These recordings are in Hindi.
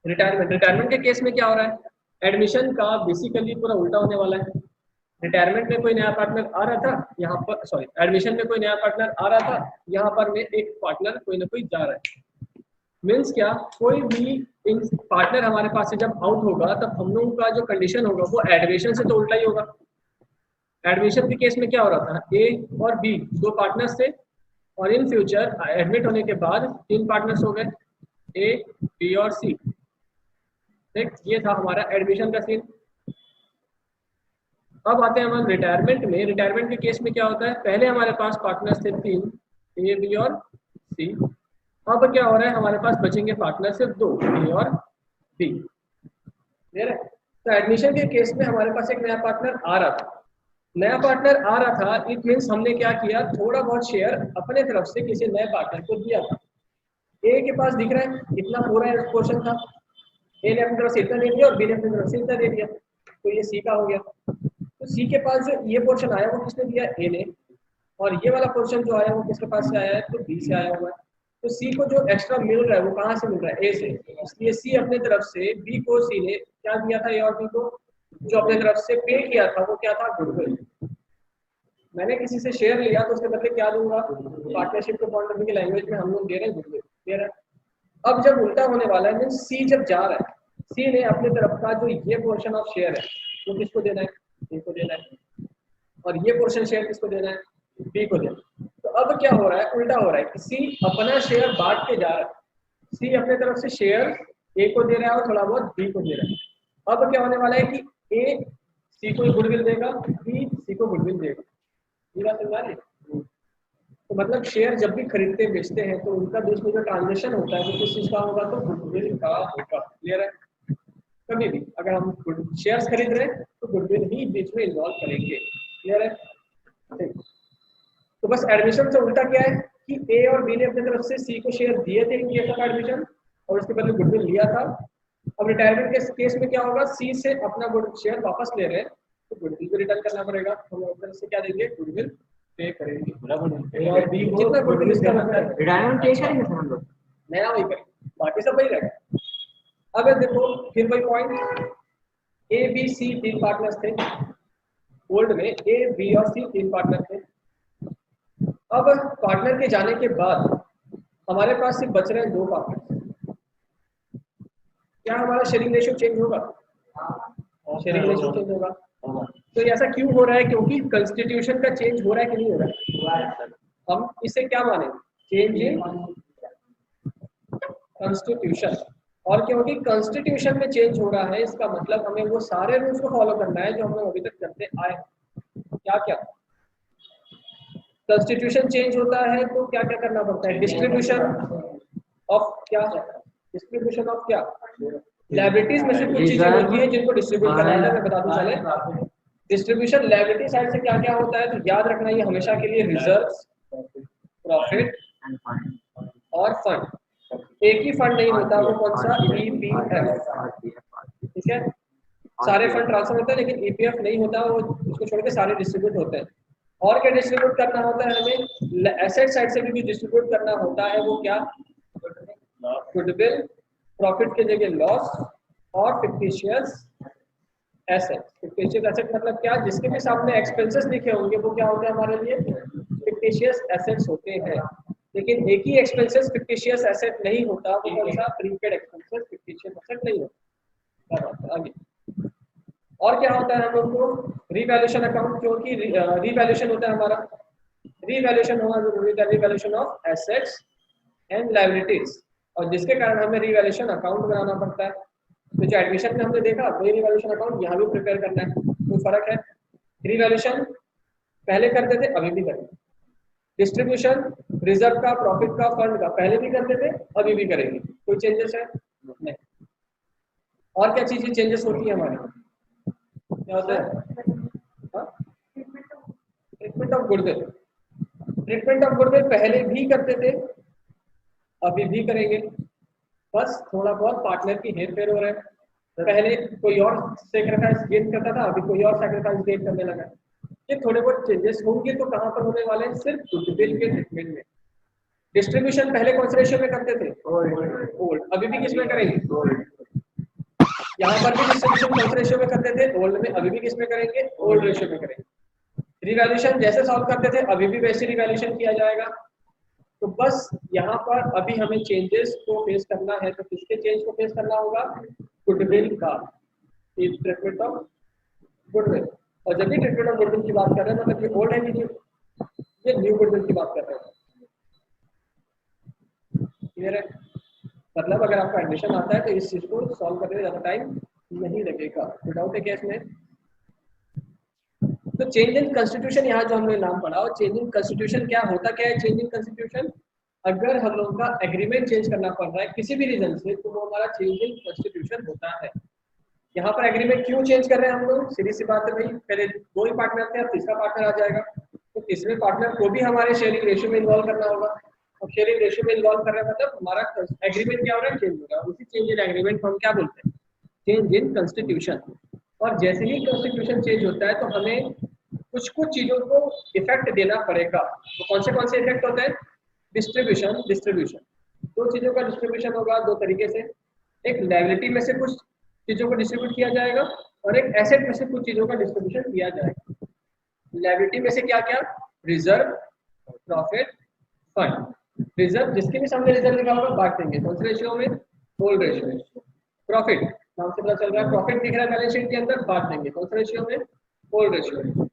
रिटायरमेंट के केस में क्या हो रहा है, एडमिशन का बेसिकली पूरा उल्टा होने वाला है। रिटायरमेंट में कोई नया पार्टनर आ रहा था यहाँ पर, सॉरी एडमिशन में कोई नया पार्टनर आ रहा था, यहाँ पर में एक पार्टनर कोई ना कोई जा रहा है। मीन्स क्या, कोई भी पार्टनर हमारे पास से जब आउट होगा तब हम लोगों का जो कंडीशन होगा वो एडमिशन से तो उल्टा ही होगा। एडमिशन के केस में क्या हो रहा था, ए और बी दो पार्टनर्स थे और इन फ्यूचर एडमिट होने के बाद 3 पार्टनर्स हो गए, ए बी और सी। ठीक, ये था हमारा एडमिशन का सीन। अब आते हैं हम रिटायरमेंट में। रिटायरमेंट के केस में क्या होता है, पहले हमारे पास पार्टनर्स थे 3, ए बी और सी। अब क्या हो रहा है, हमारे पास बचेंगे पार्टनर सिर्फ 2, ए और बी। क्लियर है? तो एडमिशन के केस में हमारे पास एक नया पार्टनर आ रहा था। नया पार्टनर आ रहा था, इट मीन्स हमने क्या किया, थोड़ा बहुत शेयर अपने तरफ से किसी नए पार्टनर को दिया था। ए के पास दिख रहा है इतना पूरा पोर्शन था, ए ने अपनी तरफ से इतना दे दिया और बी ने अपनी तरफ से इतना दे दिया, तो ये सी का हो गया। तो सी के पास जो ये पोर्शन आया वो किसने दिया, ए ने, और ये वाला पोर्शन जो आया वो किसके पास से आया है, तो बी से आया हुआ है। तो सी को जो एक्स्ट्रा मिल रहा है वो कहाँ से मिल रहा है, ए से। इसलिए सी अपने तरफ से बी को, सी ने क्या दिया था, ए और बी को जो अपने तरफ से पे किया था वो क्या था, गुडविल। मैंने किसी से शेयर लिया तो उसके बदले क्या दूंगा, पार्टनरशिप के बॉन्ड की लैंग्वेज में हम लोग दे रहे हैं गुडविल। क्लियर है? अब जब उल्टा होने वाला है, मींस सी जब जा रहा है, सी ने अपने तरफ का जो ये पोर्शन ऑफ शेयर है वो किसको देना है, ए को देना है, और ये पोर्शन शेयर किसको देना है, बी को देना है। तो अब क्या हो रहा है, उल्टा हो रहा है कि सी अपना शेयर बांट के जा रहा है। सी अपने तरफ से शेयर ए को दे रहा है और थोड़ा बहुत बी को दे रहा है। अब क्या होने वाला है कि ए सी को गुडविल देगा, बी सी को गुडविल देगा। ये बात समझ आ रही है? तो मतलब शेयर जब भी खरीदते बेचते हैं तो उनका बीच में जो ट्रांजेक्शन होता है वो किस चीज का होगा, तो गुडविल का होगा। क्लियर है? कभी भी अगर हम शेयर्स खरीद रहे हैं तो गुडविल ही बीच में इन्वॉल्व करेंगे। क्लियर है? ठीक। तो बस एडमिशन से उल्टा क्या है कि ए और बी ने अपनी तरफ से सी को शेयर दिए थे केस ऑफ एडमिशन और उसके बदले गुडविल लिया था। अब रिटायरमेंट के केस में क्या होगा, सी से अपना शेयर वापस ले रहे हैं तो गुडविल भी रिटर्न करना पड़ेगा। हम अपनी तरफ से क्या देंगे, गुडविल पे करेंगे। और बी को जितना गुडविल इसका बनता है रिटायरमेंट पे करेंगे सर हम लोग, नया वही करेंगे, बाकी सब वही रहेगा। अगर देखो फिर वही point, A B C 3 partners थे ओल्ड में, ए बी और सी 3 पार्टनर थे। अब पार्टनर के जाने के बाद हमारे पास सिर्फ बच रहे हैं 2 पार्टनर। क्या हमारा शेयरिंग रेशियो चेंज होगा? शेयरिंग रेशियो चेंज होगा। तो ऐसा क्यों हो रहा है, क्योंकि कॉन्स्टिट्यूशन का चेंज हो रहा है कि नहीं हो रहा है? हम इसे क्या माने, चेंज इन कॉन्स्टिट्यूशन। और क्योंकि कॉन्स्टिट्यूशन में चेंज हो रहा है इसका मतलब हमें वो सारे रूल्स को फॉलो करना है जो हम लोग अभी तक करते आए हैं। क्या क्या कॉन्स्टिट्यूशन चेंज होता है तो क्या क्या करना पड़ता है, डिस्ट्रीब्यूशन ऑफ क्या, डिस्ट्रीब्यूशन ऑफ क्या, लायबिलिटीज में से कुछ चीजें होती है जिनको डिस्ट्रीब्यूट करना है। मैं बता दूं चले, डिस्ट्रीब्यूशन लायबिलिटी साइड से क्या क्या होता है तो याद रखना ये हमेशा के लिए, रिजर्व्स, प्रॉफिट और फंड। एक ही फंड नहीं होता, वो कौन सा, ईपीएफ। ठीक है, सारे फंड ट्रांसफर होते हैं लेकिन ईपीएफ नहीं होता, वो उसको छोड़ के सारे डिस्ट्रीब्यूट होते हैं। और क्या डिस्ट्रीब्यूट करना होता है हमें, एसेट साइड से भी डिस्ट्रीब्यूट करना होता है। वो क्या, गुडविल, प्रॉफिट की जगह लॉस, और फिक्टिशियस एसेट। फिक्टिशियस एसेट मतलब क्या, जिसके भी सामने एक्सपेंसेस लिखे होंगे वो क्या होते हैं हमारे लिए, फिक्टिशियस एसेट्स होते हैं। लेकिन एक ही एक्सपेंसेस फिक्टिशियस एसेट नहीं होता, वो कौन सा, प्रीपेड एक्सपेंसेस फिक्टिशियस एसेट नहीं होता। आगे और क्या होता है हम लोग को, रीवैल्यूएशन अकाउंट, क्योंकि रीवैल्यूएशन होता है हमारा, रीवैल्यूएशन होना जरूरी है, revaluation of assets and liabilities, और जिसके कारण हमें रीवैल्यूएशन अकाउंट बनाना पड़ता है। तो जो एडमिशन में हमने देखा वही रीवैल्यूएशन अकाउंट यहाँ भी प्रिपेयर करना है। कोई फर्क है? रीवैल्यूएशन पहले करते थे, अभी भी करेंगे। डिस्ट्रीब्यूशन रिजर्व का, प्रॉफिट का, फंड का पहले भी करते थे, अभी भी करेंगे। कोई चेंजेस है? नहीं। और क्या चीजें चेंजेस होती है हमारी, क्या होता है, treatment of goodwill. Treatment of goodwill पहले भी करते थे, अभी भी करेंगे, बस थोड़ा बहुत पार्टनर की हेर फेर हो रहा है। पहले कोई और सैक्रिफाइस गेन करता था, अभी कोई और सैक्रिफाइस गेन करने लगा है। ये थोड़े बहुत चेंजेस होंगे तो कहाँ पर होने वाले हैं, सिर्फ गुडविल के ट्रीटमेंट में। डिस्ट्रीब्यूशन पहले कौन से रेशियो में करते थे? ओल्ड। अभी भी किस में करेंगे? यहाँ पर भी डिस्ट्रीब्यूशन कौन से रेशियो में करते थे? ओल्ड में। अभी भी किस में करेंगे? ओल्ड रेशियो में करेंगे। रिवैल्यूएशन जैसे सॉल्व करते थे अभी भी वैसे रिवैल्यूएशन किया जाएगा। तो बस यहाँ पर अभी हमें चेंजेस को फेस करना है, तो किसके चेंज को फेस करना होगा? गुडविल का, ट्रीटमेंट ऑफ गुडविल। और जब भी ट्रीटमेंट ऑफ गुडविल की बात कर रहे हैं मतलब ये ओल्ड है कि न्यू? ये न्यू गुडविल की बात कर रहे हैं। क्लियर है? मतलब अगर आपका एडमिशन आता है तो इस चीज को सॉल्व करने में ज्यादा टाइम नहीं लगेगा। विदाउट ए केस में तो चेंज इन कॉन्स्टिट्यूशन, यहाँ जो हमने नाम पढ़ा, और चेंज इन कॉन्स्टिट्यूशन क्या होता क्या है? चेंज इन कॉन्स्टिट्यूशन, अगर हम लोगों का एग्रीमेंट चेंज करना पड़ रहा है किसी भी रीजन से तो वो हमारा चेंज इन कॉन्स्टिट्यूशन होता है। यहाँ पर एग्रीमेंट क्यों चेंज कर रहे हैं हम लोग? सीधी सी बात है भाई, पहले दो ही पार्टनर थे, अब तीसरा पार्टनर आ जाएगा, तो तीसरे पार्टनर को भी हमारे शेयरिंग रेशियो में इन्वॉल्व करना होगा। अब शेयरिंग रेशियो में इन्वॉल्व कर रहे हैं मतलब हमारा एग्रीमेंट क्या हो रहा है? चेंज हो रहा है। उसी चेंज इन एग्रीमेंट को हम क्या बोलते हैं? Change in constitution. और जैसे ही कॉन्स्टिट्यूशन चेंज होता है तो हमें कुछ कुछ चीजों को इफेक्ट देना पड़ेगा। तो कौन से इफेक्ट होते हैं? डिस्ट्रीब्यूशन। दो चीजों का डिस्ट्रीब्यूशन होगा दो तरीके से। एक लायबिलिटी में से कुछ चीजों को डिस्ट्रीब्यूट किया जाएगा और एक एसेट में से कुछ चीजों का डिस्ट्रीब्यूशन किया जाएगा। लायबिलिटी में से क्या क्या? Reserve, profit, fund. रिजर्व जिसके भी सामने रिजर्व लिखा होगा बांट देंगे। कौन से रेशियो में? ओल्ड रेशियो में। प्रॉफिट नाम से पता चल रहा है, प्रॉफिट दिख रहा है बैलेंस शीट के अंदर, बांट देंगे। कौन से रेशियो में? ओल्ड रेशियो में।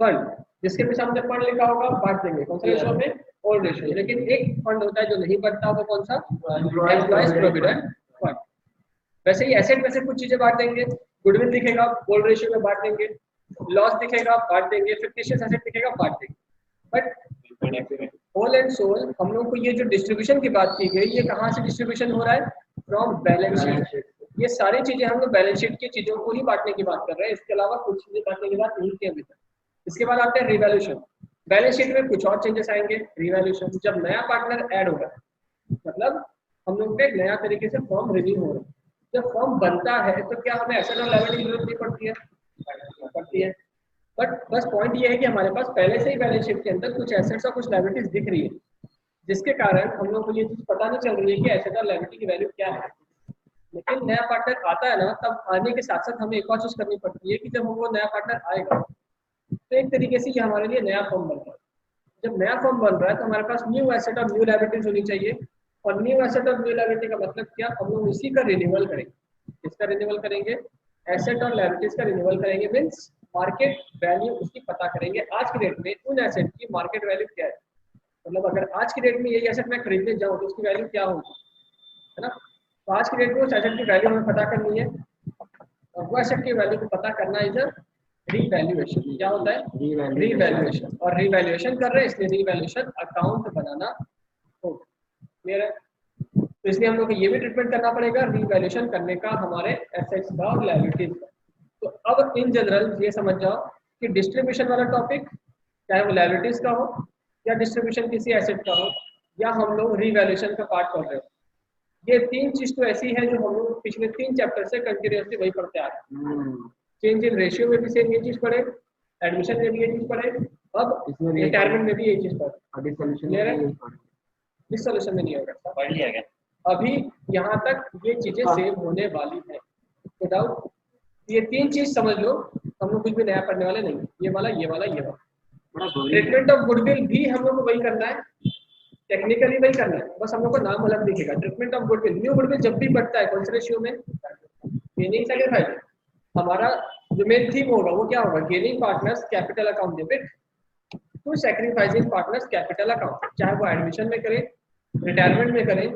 फंड जिसके भी सामने फंड लिखा होगा बांट देंगे। कौन से रेशियो में? Old ratio. लेकिन एक फंड होता है जो नहीं बढ़ता, वो कौन सा? Employees provident fund. वैसे ही एसेट में से कुछ चीजें बांट देंगे। गुडविल दिखेगा ओल्ड रेशियो में, बांट देंगे। लॉस दिखेगा, बांट देंगे। फिक्टिशियस एसेट दिखेगा, बांट देंगे। बट होल एंड सोल हम लोग को ये जो डिस्ट्रीब्यूशन की बात की गई, ये कहाँ से डिस्ट्रीब्यूशन हो रहा है? From balance sheet. ये सारी चीजें हम लोग बैलेंस शीट की चीजों को ही बांटने की बात कर रहे हैं, इसके अलावा कुछ चीजें बांटने की बात नहीं की अभी तक। इसके बाद आते हैं रिवैल्यूएशन। बैलेंस शीट में कुछ और चेंजेस आएंगे। रिवैल्यूएशन जब नया पार्टनर ऐड होगा, मतलब हम लोग पे नया तरीके से फॉर्म रिव्यू हो रहा है। जब फॉर्म बनता है तो क्या हमें एसेट और लायबिलिटी की जरूरत नहीं पड़ती है? पड़ती है। बट बस पॉइंट ये है कि हमारे पास पहले से ही बैलेंस शीट के अंदर कुछ एसेट्स और कुछ लायबिलिटीज दिख रही है, जिसके कारण हम लोग को ये चीज पता नहीं चल रही है कि एसेट और लायबिलिटी की वैल्यू क्या है। लेकिन नया पार्टनर आता है ना, तब आने के साथ साथ हमें एक और चीज करनी पड़ती है कि जब वो नया पार्टनर आएगा तो एक तरीके से ये हमारे लिए नया फॉर्म बन रहा है। जब नया फॉर्म बन रहा है तो हमारे पास न्यू एसेट और न्यू लायबिलिटीज होनी चाहिए। और न्यू एसेट और न्यू लायबिलिटी का मतलब क्या? हम लोग इसी का रिन्यूअल करेंगे। किसका रिन्यूअल करेंगे? एसेट और लायबिलिटीज का रिन्यूअल करेंगे। मींस मार्केट वैल्यू उसकी पता करेंगे। आज की डेट में उन एसेट की मार्केट वैल्यू क्या है, मतलब अगर आज की डेट में यही एसेट मैं खरीदने जाऊँ तो उसकी वैल्यू क्या होगी, है ना? तो आज की डेट में उस एसेट की वैल्यू हमें पता करनी है, और वो एसेट की वैल्यू को पता करना इज रीवैल्यूएशन। क्या होता है? रीवैल्यूएशन। और रीवैल्यूएशन कर रहे हैं इसलिए रीवैल्यूएशन अकाउंट बनाना होगा। क्लियर है? तो इसलिए हम लोग को ये भी ट्रीटमेंट करना पड़ेगा रीवैल्यूएशन करने का हमारे एसेट्स का और लायबिलिटीज का। तो अब इन जनरल ये समझ जाओ कि डिस्ट्रीब्यूशन वाला टॉपिक चाहे वो लायबिलिटीज का हो या डिस्ट्रीब्यूशन किसी एसेट का हो या हम लोग रीवैल्यूएशन का पार्ट पढ़ रहे हो, ये तीन चीज तो ऐसी है जो हम लोग पिछले 3 चैप्टर से कंटिन्यूअसली वही पढ़ते आ रहे हैं। चेंज इन रेशियो में भी सेम ये चीज पढ़े, एडमिशन में भी ये चीज पढ़े, अब रिटायरमेंट में भी ये चीज पढ़े। क्लियर है? इस सोल्यूशन में नहीं होगा, पढ़ लिया गया। अभी यहाँ तक ये चीजें सेम होने वाली है विदाउट। ये तीन चीज समझ लो, हम लोग कुछ भी नया पढ़ने वाले नहीं। ये वाला, ये वाला, ये वाला। ट्रीटमेंट ऑफ गुडविल भी हम लोग को वही करना है, टेक्निकली वही करना है, बस हम लोग को नाम अलग दिखेगा। Treatment of goodwill, new goodwill जब भी बढ़ता है कौन से रेशियो में? Gaining sacrifice. हमारा जो मेन थीम होगा वो क्या होगा? Gaining partners capital account debit to sacrificing partners capital account. चाहे वो एडमिशन में करें, रिटायरमेंट में करें,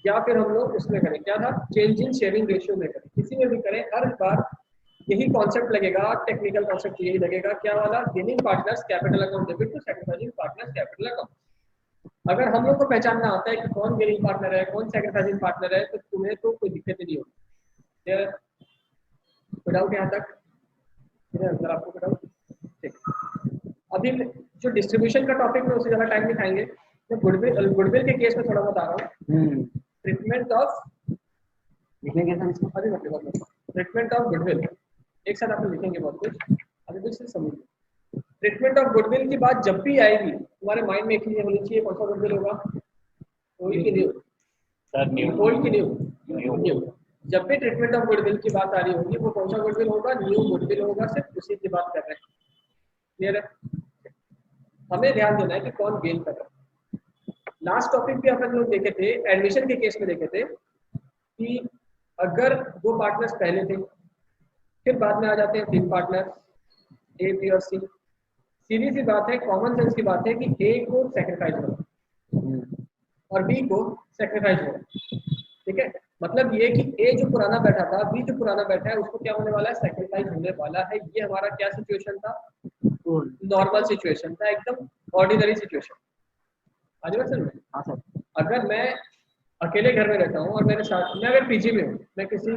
या फिर हम लोग उसमें करें, क्या था, चेंज इन शेयरिंग रेशियो में करें, किसी में भी करें, हर बार यही कॉन्सेप्ट लगेगा। टेक्निकल कॉन्सेप्ट यही लगेगा, क्या वाला? Gaining partners capital account debit to sacrificing partners capital account. अगर हम लोग को पहचानना आता है कि कौन गेनिंग पार्टनर है, कौन सैक्रिफाइसिंग पार्टनर है, तो तुम्हें तो कोई दिक्कत ही नहीं होगी। कोई डाउट यहाँ तक? अंदर आपको कोई डाउट? ठीक। अभी जो डिस्ट्रीब्यूशन का टॉपिक में उससे ज़्यादा टाइम नहीं खाएंगे। मैं गुडविल के केस में थोड़ा बता रहा हूँ। Treatment of treatment of goodwill एक साथ आप लिखेंगे बहुत कुछ, अभी कुछ समझिए। ट्रीटमेंट ऑफ गुडविल की बात जब भी आएगी तुम्हारे माइंड में एक चीज होनी चाहिए, कौन सा गुडविल होगा? ओल्ड की न्यू सर न्यू। ओल्ड की न्यू। जब भी ट्रीटमेंट ऑफ गुडविल की बात आ रही होगी वो कौन सा गुडविल होगा, न्यू गुडविल होगा, सिर्फ उसी की बात कर रहे हैं। क्लियर है? हमें ध्यान देना है कि कौन गेन कर रहा है। लास्ट टॉपिक भी अपन लोग देखे थे, एडमिशन के केस में देखे थे कि अगर दो पार्टनर्स पहले थे फिर बाद में आ जाते हैं 3 पार्टनर ए बी और सी। सीधी सी बात है, कॉमन सेंस की बात है कि ए को सेक्रीफाइस हो और बी को सेक्रीफाइस हो। ठीक है, मतलब ये कि ए जो पुराना बैठा था, बी जो पुराना बैठा है, उसको क्या होने वाला है, सेक्रीफाइस होने वाला है। ये हमारा क्या सिचुएशन था, नॉर्मल सिचुएशन था, एकदम ऑर्डिनरी सिचुएशन। आज बात समझ में? हाँ सर। अगर मैं अकेले घर में रहता हूँ और मेरे साथ, मैं अगर पीजी में हूँ, मैं किसी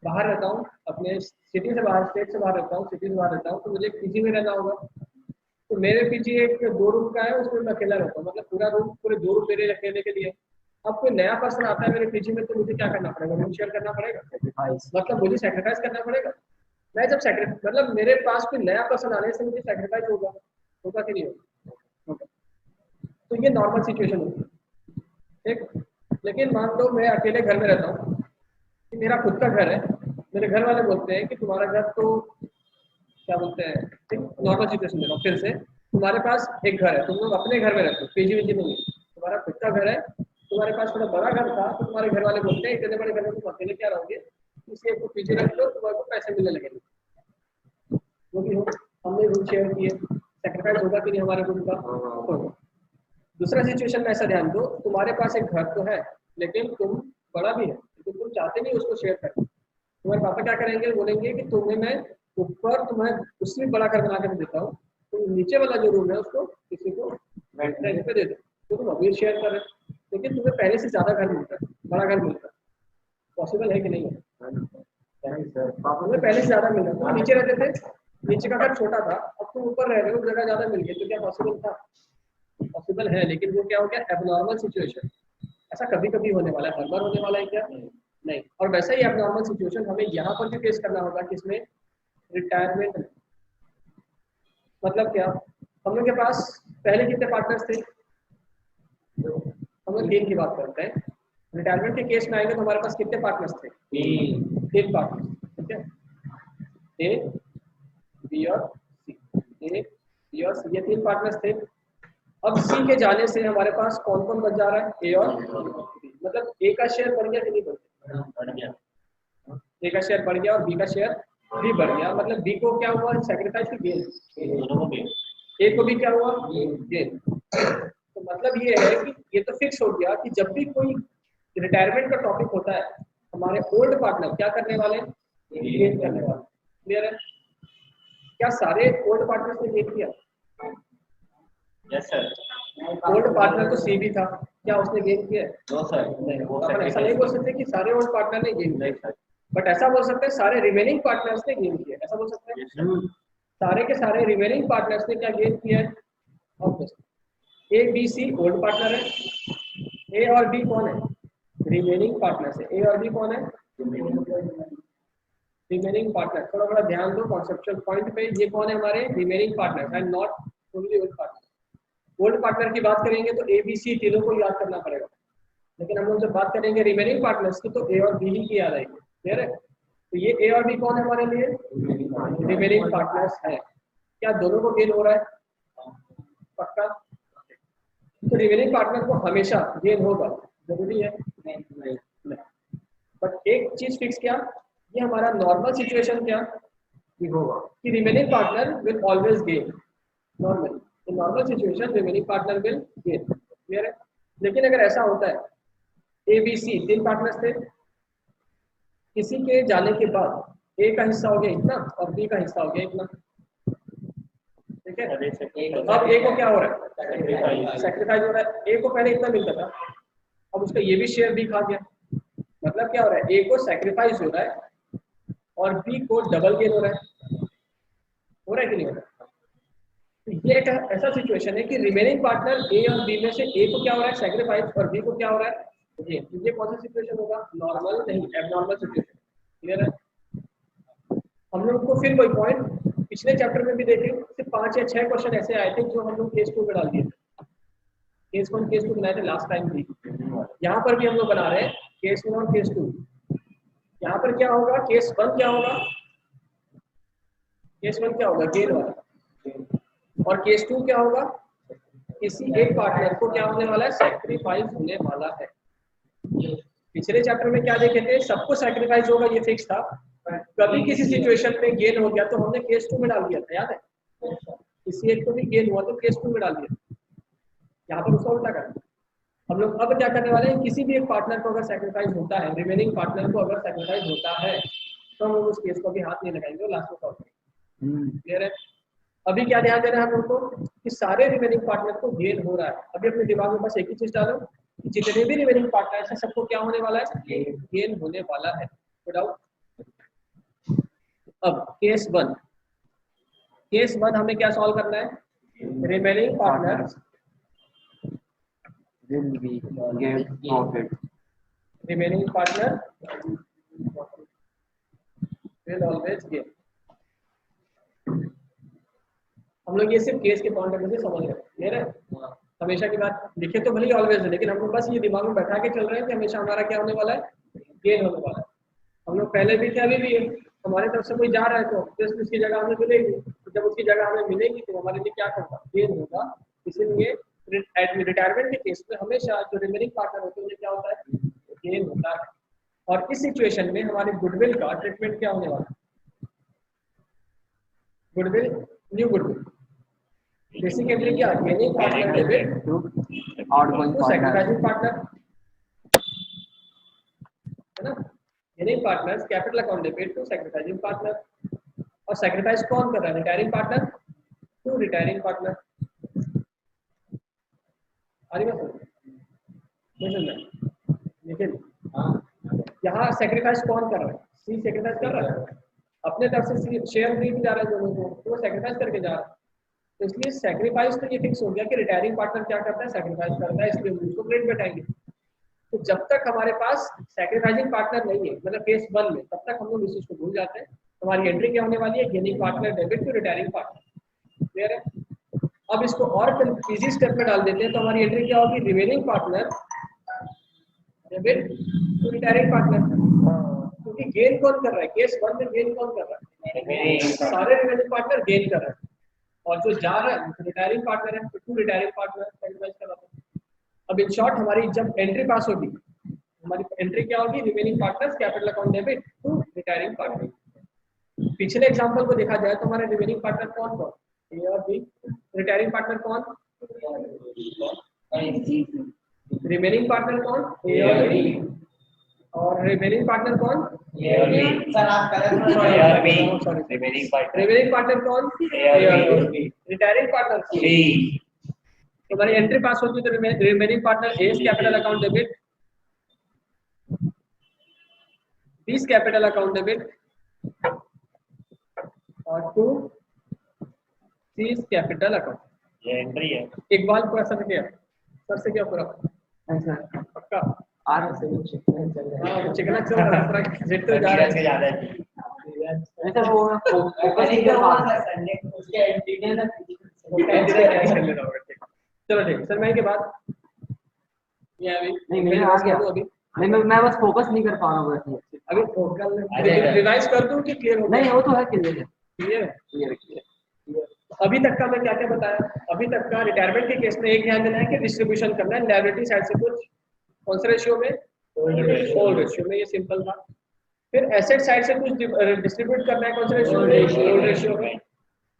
बाहर रहता हूँ, अपने सिटी से बाहर, स्टेट से बाहर रहता हूँ, सिटी से बाहर रहता हूँ, तो मुझे पीजी में रहना होगा। तो मेरे पीजी एक 2 रूम का है, उसमें मैं अकेला रहता हूँ, मतलब पूरा रूम, पूरे 2 रूम मेरे अकेले के लिए। अब कोई नया पर्सन आता है मेरे पीजी में, तो मुझे क्या करना पड़ेगा, रूम शेयर करना पड़ेगा, मतलब मुझे सेक्रीफाइस करना पड़ेगा। मैं जब मतलब मेरे पास कोई नया पर्सन आने से मुझे सेक्रीफाइस होगा कि नहीं होगा? तो ये नॉर्मल सिचुएशन होगी। ठीक, लेकिन मान लो मैं अकेले घर में रहता हूँ, मेरा खुद का घर है, मेरे घर वाले बोलते हैं कि तुम्हारा घर तो क्या बोलते हैं, नॉर्मल सिचुएशन देखो फिर से, तुम्हारे पास एक घर है, तुम लोग अपने घर में रहते हो, पीजी वीजी नहीं, तुम्हारा खुद का घर है, तुम्हारे पास थोड़ा बड़ा घर था, तो तुम्हारे घर वाले बोलते हैं इतने बड़े घर में तुम अकेले क्या रहोगे, इसे एक पीजी रख लो, तुम्हारे को पैसे मिलने लगेंगे। वो भी हो, हमने रूम शेयर किए, सेक्रीफाइस होगा कि नहीं हमारे रूम का, होगा। दूसरा सिचुएशन में ऐसा ध्यान दो, तुम्हारे पास एक घर तो है लेकिन तुम बड़ा भी है, लेकिन तुम चाहते नहीं उसको शेयर करना। तुम्हारे पापा क्या करेंगे, बोलेंगे कि तुम्हें मैं ऊपर तुम्हें उससे भी बड़ा घर बना के देता हूँ, तुम नीचे वाला जो रूम है उसको किसी को रेंट पे दे दो, तो तुम अभी शेयर कर रहे हो, लेकिन तुम्हें पहले से ज्यादा घर मिलता है, बड़ा घर मिलता है। पॉसिबल है कि नहीं है? तुम्हें पहले से ज्यादा मिल रहा है, तुम नीचे रहते थे, नीचे का घर छोटा था, अब तुम ऊपर रह रहे हो, जगह ज्यादा मिल गई, तो क्या पॉसिबल था? पॉसिबल है, लेकिन वो क्या हो गया, एबनॉर्मल सिचुएशन। ऐसा कभी कभी होने वाला है, हर बार होने वाला है क्या? नहीं। और वैसा ही एबनॉर्मल सिचुएशन हमें यहाँ पर भी फेस करना होगा, किसमें, रिटायरमेंट में। मतलब क्या, हम लोग के पास पहले कितने पार्टनर्स थे, हम लोग 3 की बात करते हैं। रिटायरमेंट के केस में आएंगे तो हमारे पास कितने पार्टनर्स थे, 3 पार्टनर्स। ठीक है, ए बी और सी, ए बी और सी, ये 3 पार्टनर्स थे। अब सी के जाने से हमारे पास कौन कौन बच जा रहा है, ए और बी। मतलब ए का शेयर बढ़ गया कि नहीं बढ़ गया? ए का शेयर बढ़ गया और बी का शेयर भी बढ़ गया। मतलब बी को क्या हुआ, सेक्रीफाइस की गेन, ए को भी क्या हुआ, गेन। तो मतलब ये है कि ये तो फिक्स हो गया कि जब भी कोई रिटायरमेंट का टॉपिक होता है, हमारे ओल्ड पार्टनर क्या करने वाले, गेन करने वाले। क्लियर है? क्या सारे ओल्ड पार्टनर्स ने गेन किया? Yes sir. ओल्ड पार्टनर तो सी भी था, क्या उसने गेन किया? नो सर, नहीं। अपन ऐसा नहीं बोल सकते कि सारे ओल्ड पार्टनर ने गेन किया, बट ऐसा बोल सकते हैं सारे रिमेनिंग पार्टनर्स ने गेन किया। ऐसा बोल सकते हैं सारे के सारे रिमेनिंग पार्टनर्स ने क्या गेन किया है? Obviously A B C old partner है, ए और बी कौन है, रिमेनिंग पार्टनर्स है। ए और बी कौन है, रिमेनिंग पार्टनर। थोड़ा थोड़ा ध्यान दो कॉन्सेप्चुअल पॉइंट पे, ये कौन है, हमारे remaining partner and not only old partner. Old partner की बात करेंगे तो ए बी सी तीनों को याद करना पड़ेगा, लेकिन हम लोग जब बात करेंगे रिमेनिंग पार्टनर्स की तो ए और बी ही की याद आएगी। क्लियर है? तो ये ए और बी कौन है हमारे लिए, रिमेनिंग पार्टनर्स है। क्या दोनों को गेन हो रहा है? पक्का? तो रिमेनिंग पार्टनर को हमेशा गेन होगा, जरूरी है? नहीं। बट एक चीज फिक्स, क्या ये हमारा नॉर्मल सिचुएशन क्या होगा कि remaining partner will always gain. Normal in normal situation remaining partner will gain. Clear है? लेकिन अगर ऐसा होता है, ए बी सी 3 पार्टनर्स थे, किसी के जाने के बाद ए का हिस्सा हो गया इतना और बी का हिस्सा हो गया इतना। ठीक है, अब ए को क्या हो रहा है, सेक्रीफाइस हो रहा है। ए को पहले इतना मिलता था, अब उसका ये भी शेयर बी खा गया। मतलब क्या हो रहा है, ए को सेक्रीफाइस हो रहा है और बी को डबल गेन हो रहा है। हो रहा है कि नहीं हो रहा है? तो ये एक ऐसा सिचुएशन है कि रिमेनिंग पार्टनर ए और बी में से ए को क्या हो रहा है, सेक्रीफाइस, और बी को क्या हो रहा है, ये कौन सा सिचुएशन होगा, नॉर्मल नहीं, एबनॉर्मल सिचुएशन। क्लियर है? हम लोग को फिर वही पॉइंट पिछले चैप्टर में भी देखे, सिर्फ 5 या 6 क्वेश्चन ऐसे आए थे जो हम लोग केस 2 में डाल दिए थे। केस 1 केस 2 बनाए थे लास्ट टाइम भी, यहाँ पर भी हम लोग बना रहे हैं केस 1 और केस 2। यहाँ पर क्या होगा, केस 1 क्या होगा, केस 1 क्या होगा, गेन वाला, और केस 2 क्या होगा, किसी एक पार्टनर को क्या होने वाला है, सैक्रिफाइस होने वाला है। पिछले चैप्टर में क्या देखे थे, सबको सैक्रिफाइस होगा ये फिक्स था, कभी किसी सिचुएशन में गेन हो गया तो हमने केस 2 में डाल दिया था, याद है, किसी एक को भी गेन हुआ तो केस 2 में डाल दिया। यहाँ पर उसका उल्टा करना हम लोग अब क्या करने वाले हैं, किसी भी एक पार्टनर को अगर सैक्रिफाइस होता है, रिमेनिंग पार्टनर को अगर सैक्रिफाइस होता है तो हम लोग उस केस को भी हाथ नहीं लगाएंगे और लास्ट में सॉल्व करेंगे। क्लियर है? अभी क्या ध्यान देना है हम लोग को कि सारे रिमेनिंग पार्टनर को गेन हो रहा है। अभी अपने दिमाग में बस एक ही चीज डालो कि जितने भी रिमेनिंग पार्टनर है सबको क्या होने वाला है, गेन होने वाला है। तो डाउट। अब केस 1, केस 1 हमें क्या सॉल्व करना है, remaining partner will be give profit. Remaining partner will always gain. हम लोग ये सिर्फ केस के पॉइंट ऑफ व्यू से समझ रहे हैं, क्लियर है? हमेशा की बात लिखे तो भले ऑलवेज है, लेकिन हम लोग बस ये दिमाग में बैठा के चल रहे हैं कि हमेशा हमारा क्या होने वाला है, गेन होने वाला है। हम लोग पहले भी थे, अभी भी है, हमारे तरफ से कोई जा रहा है तो ऑब्वियसली उसकी जगह हमें मिलेगी, तो जब उसकी जगह हमें मिलेगी तो हमारे लिए क्या होगा, गेन होगा। इसीलिए रिटायरमेंट के केस में हमेशा जो रिमेनिंग पार्टनर होते हैं उन्हें क्या होता है, गेन होता है। और इस सिचुएशन में हमारे गुडविल का ट्रीटमेंट क्या होने वाला है, goodwill, new goodwill, basic entry क्या, gaining partner debit To outgoing to partner. Sacrificing partner, है ना, gaining partners capital account debit to sacrificing partner. और सैक्रिफाइस कौन कर रहा है, retiring partner to retiring partner. लेकिन यहाँ सेक्रीफाइस कौन कर रहा है, सी सेक्रीफाइस कर रहा है, अपने तरफ से शेयर नहीं भी जा रहा है दोनों को, तो वो सेक्रीफाइस करके जा रहा है। तो इसलिए सेक्रीफाइस तो ये फिक्स हो गया कि रिटायरिंग पार्टनर क्या करता है, सेक्रीफाइस करता है, इसलिए हम उसको क्रेडिट बैठाएंगे। तो जब तक हमारे पास सेक्रीफाइसिंग पार्टनर नहीं है, मतलब केस 1 में, तब तक हम लोग इस चीज को भूल जाते हैं। हमारी एंट्री क्या होने वाली है, gaining partner debit to retiring partner. Clear है? अब इसको और इजी स्टेप में डाल देते हैं, तो हमारी एंट्री क्या होगी, remaining partner debit to retiring partner. क्योंकि गेन कौन कर रहा है, केस 1 में गेन कौन कर रहा है, सारे रिमेनिंग पार्टनर गेन कर रहे हैं, और जो जा रहा है रिटायरिंग पार्टनर है, टू रिटायरिंग पार्टनर सेक्रीफाइस कर रहा है। अब इन शॉर्ट हमारी जब एंट्री पास होगी, हमारी एंट्री क्या होगी, remaining partners capital account debit to retiring partner. पिछले एग्जांपल को देखा जाए तो हमारे रिमेनिंग पार्टनर कौन कौन, ए और बी। रिटायरिंग पार्टनर कौन, रिमेनिंग पार्टनर कौन, ए और बी। और रिमेनिंग पार्टनर कौन, ए और बी। सर आप गलत ए और B, remaining partner. Remaining partner कौन, ए और बी। Retiring partner C. तो हमारी एंट्री पास होती है तो remaining partner A capital account debit, B capital account debit, और टू सी कैपिटल अकाउंट। ये एंट्री है। एक बार पूरा सर क्या, सर से क्या पूरा पक्का आर से हाँ चिकना चल रहा है, पूरा जेट तो जा रहा है। ज्यादा है। ऐसा वो फोकस नहीं कर पा रहा। संडे उसके एंट्री ना चलो ठीक सर, मैं के बाद ये अभी नहीं मेरे आ गया अभी नहीं, मैं बस फोकस नहीं कर पा रहा हूँ वैसे। अभी फोकल रिवाइज कर दूं कि क्लियर हो गया? नहीं वो तो है, क्लियर है, क्लियर है। क्लियर। अभी तक का मैं क्या क्या बताया, अभी तक का रिटायरमेंट के केस में एक ध्यान देना है कि डिस्ट्रीब्यूशन करना है लायबिलिटी साइड से कुछ, कौन सा रेशियो में, होल्ड रेशियो में, ये सिंपल था। फिर एसेट साइड से कुछ डिस्ट्रीब्यूट करना है, कौन सा रेशियो में, होल्ड रेशियो में।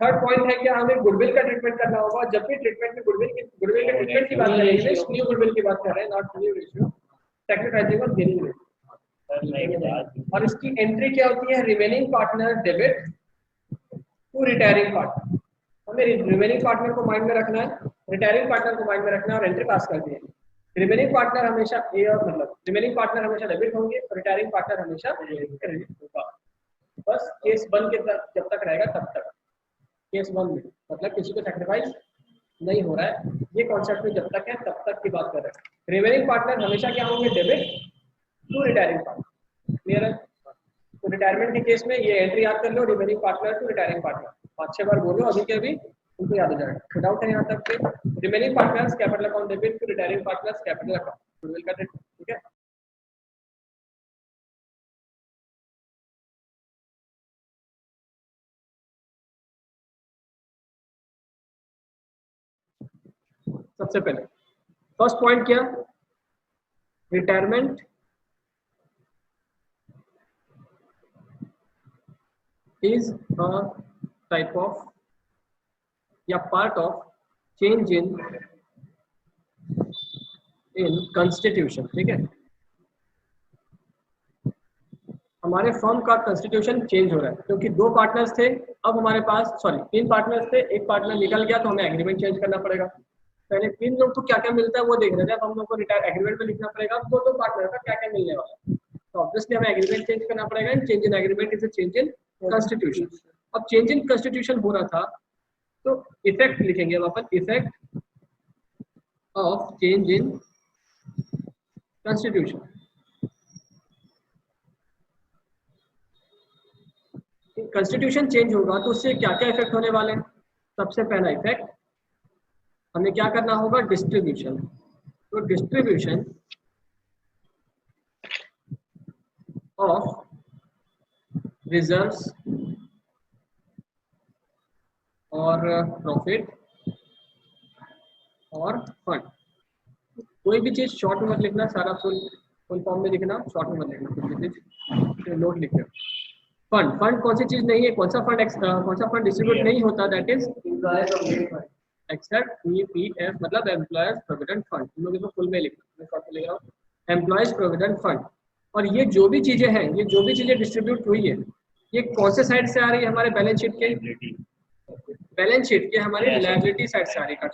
थर्ड पॉइंट है कि हमें गुडविल का ट्रीटमेंट करना होगा। जब भी ट्रीटमेंट में गुडविल के ट्रीटमेंट की बात करेंगे, न्यू गुडविल की बात कर रहे हैं, नॉट न्यू रेशियो, सैक्रिफाइसिंग और गेनिंग रेशियो। और इसकी एंट्री क्या होती है, remaining partner debit to retiring partner. हमें रिमेनिंग पार्टनर को माइंड में रखना है, रिटायरिंग पार्टनर को माइंड में रखना है और एंट्री पास कर दिए। रिमेनिंग पार्टनर हमेशा ए और मतलब रिमेनिंग पार्टनर हमेशा डेबिट होंगे और रिटायरिंग पार्टनर हमेशा क्रेडिट होगा। बस केस 1 के तक जब तक रहेगा तब तक, केस 1 में मतलब किसी को सैक्रिफाइस नहीं हो रहा है, ये कॉन्सेप्ट में जब तक है तब तक की बात कर रहे हैं। रिमेनिंग पार्टनर हमेशा क्या होंगे, debit to retiring partner. Clear है? तो रिटायरमेंट के केस में ये एंट्री याद कर लो, remaining partner to retiring partner. 5-6 बार बोलो अभी के अभी, उनको याद हो जाएगा। डाउट है यहाँ तक के? Remaining partners capital account debit to retiring partners capital account. Goodwill का डेट, ठीक है। सबसे पहले फर्स्ट पॉइंट क्या, retirement is a type of या part of change in constitution, ठीक है। हमारे फर्म का कॉन्स्टिट्यूशन चेंज हो रहा है क्योंकि दो पार्टनर्स थे, अब हमारे पास तीन पार्टनर्स थे, एक पार्टनर निकल गया तो हमें एग्रीमेंट चेंज करना पड़ेगा। पहले तीन लोग को क्या क्या मिलता है वो देख रहे थे, अब हम लोग को रिटायर एग्रीमेंट में लिखना पड़ेगा दो दो पार्टनर का क्या क्या मिलने वाला है। तो ऑब्वियसली हमें एग्रीमेंट चेंज करना पड़ेगा, and change in agreement is a change in constitution. अब चेंज इन कॉन्स्टिट्यूशन हो रहा था तो इफेक्ट लिखेंगे अब अपन, effect of change in constitution. Constitution change होगा तो उससे क्या क्या इफेक्ट होने वाले हैं। सबसे पहला इफेक्ट हमें क्या करना होगा, डिस्ट्रीब्यूशन। तो डिस्ट्रीब्यूशन ऑफ रिजर्व्स और प्रॉफिट और फंड। कोई भी चीज शॉर्ट में मत लिखना, सारा फुल फॉर्म में लिखना, शॉर्ट में मत लिखना, कोई भी चीज नोट लिख रहे हो। फंड कौन सी चीज नहीं है, कौन सा फंड डिस्ट्रीब्यूट नहीं होता, दैट इज एक्सेप्ट EPF मतलब एम्प्लॉयर्स प्रोविडेंट फंड। तुम लोग इसको फुल में लिखना, मैं शॉर्ट में लिख रहा हूँ, एम्प्लॉयज प्रोविडेंट फंड। और ये जो भी चीजें हैं, ये जो भी चीजें डिस्ट्रीब्यूट हुई है, ये कौन से साइड से आ रही है, हमारे बैलेंस शीट के हमारे लायबिलिटी साइड से आ रही है,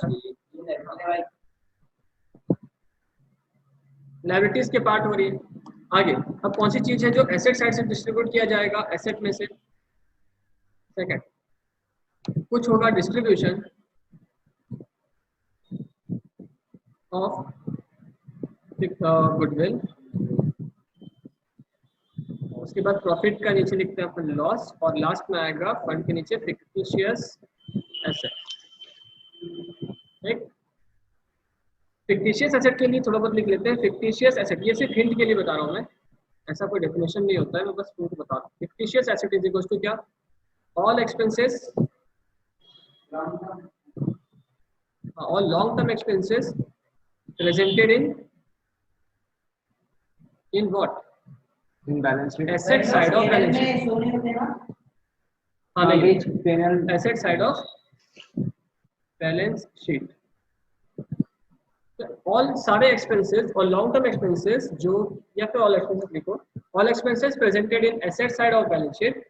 लायबिलिटीज के पार्ट हो रही है। आगे अब कौन सी चीज है जो एसेट साइड से डिस्ट्रीब्यूट किया जाएगा, एसेट में से। सेकंड कुछ होगा डिस्ट्रीब्यूशन ऑफ गुडविल, उसके बाद प्रॉफिट का नीचे लिखते हैं अपन लॉस, और लास्ट में आएगा फंड के नीचे फिक्टिशियस एसेट। ठीक, फिक्टिशियस एसेट के लिए थोड़ा बहुत लिख लेते हैं। फिक्टिशियस एसेट, ये सिर्फ हिंट के लिए बता रहा हूँ मैं, ऐसा कोई डेफिनेशन नहीं होता है, मैं बस हिंट बता रहा हूँ। Fictitious asset is equal to क्या, all expenses, all long term expenses presented in what, in balance sheet, asset side of balance sheet। हाँ नहीं, asset side of balance sheet। All सारे एक्सपेंसेस और लॉन्ग टर्म एक्सपेंसेस जो, या फिर ऑल एक्सपेंसेस लिखो, all expenses presented in asset side of balance sheet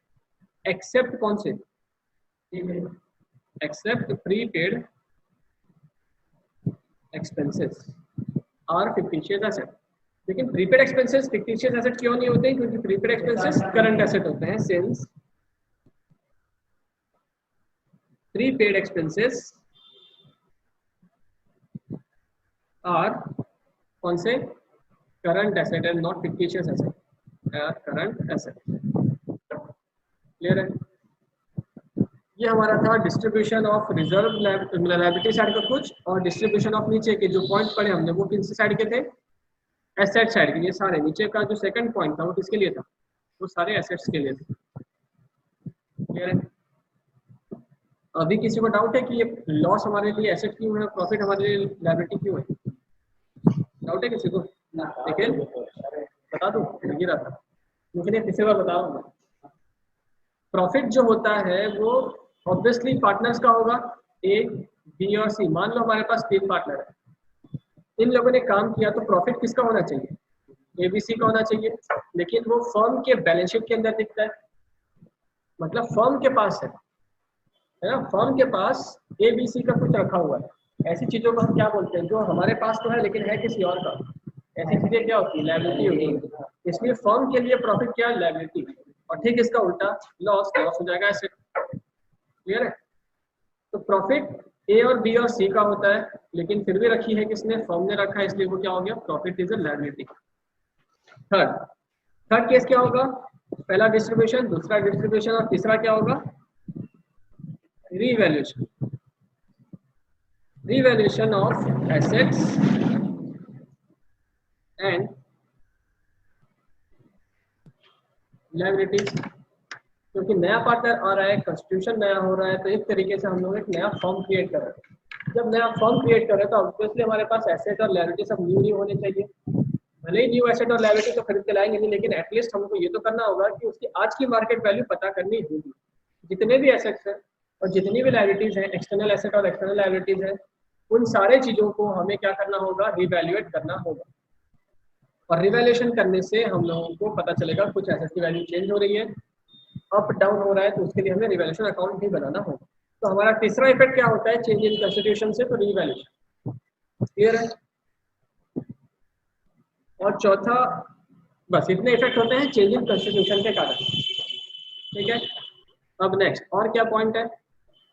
except कौन से, except prepaid expenses are fictitious asset. लेकिन प्रीपेड एक्सपेंसेस फिक्टिशियस एसेट क्यों नहीं होते, क्योंकि प्रीपेड एक्सपेंसेस करंट एसेट होते हैं, सिंस प्रीपेड एक्सपेंसेस आर कौन से, current asset and not fictitious asset, current asset. Clear है, ये हमारा था distribution of reserve liability side का कुछ, और डिस्ट्रीब्यूशन ऑफ नीचे के जो पॉइंट पढ़े हमने वो किन साइड के थे, एसेट साइड के। ये सारे नीचे का जो सेकंड पॉइंट था वो किसके लिए था, वो सारे एसेट्स के लिए थे। क्लियर है, अभी किसी को डाउट है कि ये लॉस हमारे लिए एसेट क्यों है, प्रॉफिट हमारे लिए लायबिलिटी क्यों है, डाउट है किसी को? लेकिन बता दूं, लगी रहा था, लेकिन किसी बार बता रहा हूँ। प्रॉफिट जो होता है वो ऑब्वियसली पार्टनर्स का होगा, ए बी और सी। मान लो हमारे पास तीन पार्टनर है, इन लोगों ने काम किया, तो प्रॉफिट किसका होना चाहिए, ABC का होना चाहिए, लेकिन वो फर्म के बैलेंस शीट के अंदर दिखता है, मतलब फर्म के पास है ना, फर्म के पास ABC का कुछ रखा हुआ है। ऐसी चीजों को हम क्या बोलते हैं, जो हमारे पास तो है लेकिन है किसी और का, ऐसी चीजें क्या होती है, लायबिलिटी होती है। इसलिए फर्म के लिए प्रॉफिट क्या है, लायबिलिटी, और ठीक इसका उल्टा लॉस हो जाएगा एसेट। क्लियर है, तो प्रॉफिट ए और बी और सी का होता है, लेकिन फिर भी रखी है किसने, फर्म ने रखा है, इसलिए वो क्या हो गया, profit is a liability. Third case क्या होगा, पहला डिस्ट्रीब्यूशन, दूसरा डिस्ट्रीब्यूशन, और तीसरा क्या होगा, revaluation. Revaluation of assets and liabilities. क्योंकि नया पार्टनर आ रहा है, कंस्टिट्यूशन नया हो रहा है, तो एक तरीके से हम लोग एक नया फॉर्म क्रिएट कर रहे हैं। जब नया फॉर्म क्रिएट कर रहे हैं तो ऑब्वियसली हमारे पास एसेट और लायबिलिटी सब न्यू होने चाहिए। भले ही न्यू एसेट और लायबिलिटी तो खरीद के लाएंगे नहीं, लेकिन एटलीस्ट हमको ये तो करना होगा कि उसकी आज की मार्केट वैल्यू पता करनी होगी। जितने भी एसेट्स हैं और जितनी भी लायबिलिटीज हैं, एक्सटर्नल एसेट और एक्सटर्नल लायबिलिटीज हैं, उन सारे चीज़ों को हमें क्या करना होगा, रिवैल्यूएट करना होगा। और रिवैल्यूएशन करने से हम लोगों को पता चलेगा कुछ एसेट की वैल्यू चेंज हो रही है, अप डाउन हो रहा है, तो उसके लिए हमें रिवैल्यूएशन अकाउंट भी बनाना होगा। तो हमारा तीसरा इफेक्ट क्या होता है चेंज इन कंस्टिट्यूशन से, तो रिवैल्यूएशन। क्लियर है? और चौथा, बस इतने इफेक्ट होते हैं चेंज इन कंस्टिट्यूशन के कारण। ठीक है, अब नेक्स्ट और क्या पॉइंट है,